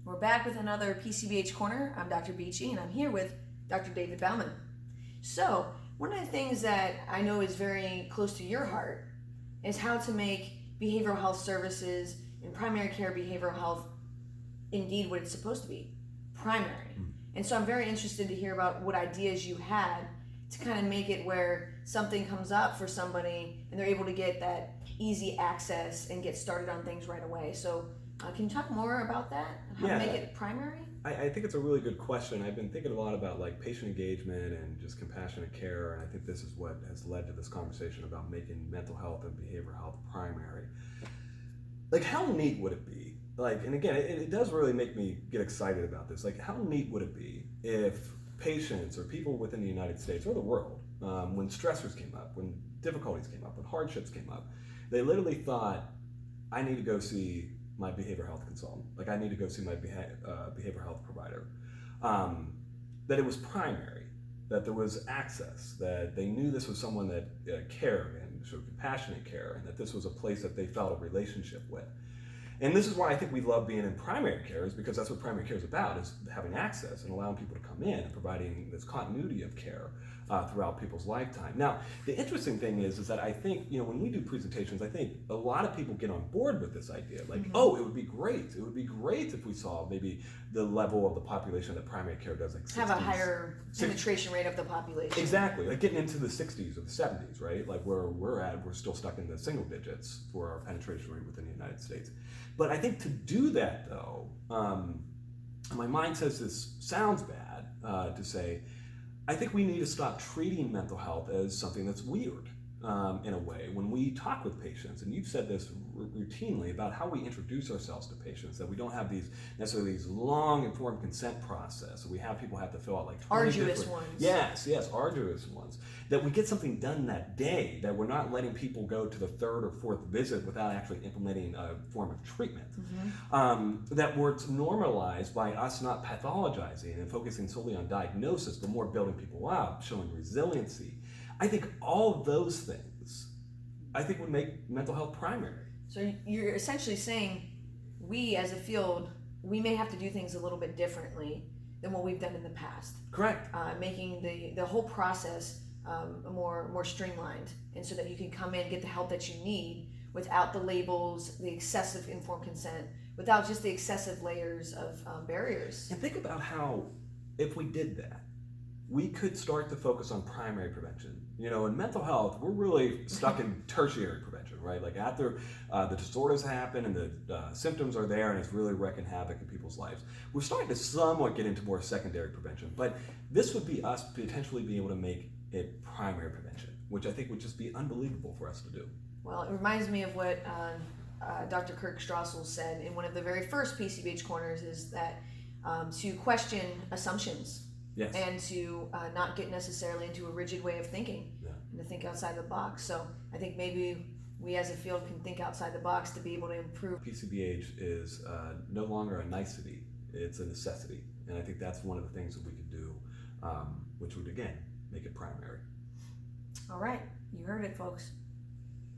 We're back with another PCBH Corner. I'm Dr. Beachy, and I'm here with Dr. David Bauman. So, one of the things that I know is very close to your heart is how to make behavioral health services and primary care behavioral health indeed what it's supposed to be, primary. And so I'm very interested to hear about what ideas you had to kind of make it where something comes up for somebody and they're able to get that easy access and get started on things right away. So can you talk more about that? How to make it primary? I think it's a really good question. I've been thinking a lot about like patient engagement and just compassionate care, and I think this is what has led to this conversation about making mental health and behavioral health primary. Like, how neat would it be? Like, and again, it does really make me get excited about this. Like, how neat would it be if patients or people within the United States or the world, when stressors came up, when difficulties came up, when hardships came up, they literally thought, I need to go see my behavioral health consultant. Like, I need to go see my behavioral health provider. That it was primary, that there was access, that they knew this was someone that cared and sort of compassionate care, and that this was a place that they felt a relationship with. And this is why I think we love being in primary care, is because that's what primary care is about, is having access and allowing people to come in and providing this continuity of care throughout people's lifetime. Now, the interesting thing is that I think, when we do presentations, I think a lot of people get on board with this idea. Like, oh, it would be great. It would be great if we saw maybe the level of the population that primary care does, like 60s, have a higher penetration rate of the population. Exactly, like getting into the 60s or the 70s, right? Like where we're at, we're still stuck in the single digits for our penetration rate within the United States. But I think to do that, though, my mind says this sounds bad to say, I think we need to stop treating mental health as something that's weird in a way. When we talk with patients, and you've said this routinely about how we introduce ourselves to patients, that we don't have necessarily these long informed consent process. We have people have to fill out like arduous ones. Yes, arduous ones. That we get something done that day, that we're not letting people go to the third or fourth visit without actually implementing a form of treatment. That we're normalized by us not pathologizing and focusing solely on diagnosis, but more building people up, showing resiliency. I think all of those things, would make mental health primary. So you're essentially saying we as a field, we may have to do things a little bit differently than what we've done in the past. Correct. Making the whole process more streamlined, and so that you can come in, get the help that you need without the labels, the excessive informed consent, without just the excessive layers of barriers. And think about how, if we did that, we could start to focus on primary prevention. In mental health, we're really stuck in tertiary prevention, right? Like after the disorders happen and the symptoms are there and it's really wreaking havoc in people's lives, we're starting to somewhat get into more secondary prevention. But this would be us potentially being able to make it primary prevention, which I think would just be unbelievable for us to do. Well, it reminds me of what Dr. Kirk Strassel said in one of the very first PCBH corners, is that to question assumptions. Yes. And to not get necessarily into a rigid way of thinking, and to think outside the box. So I think maybe we as a field can think outside the box to be able to improve. PCBH is no longer a nicety, it's a necessity. And I think that's one of the things that we could do, which would, again, make it primary. All right, you heard it, folks.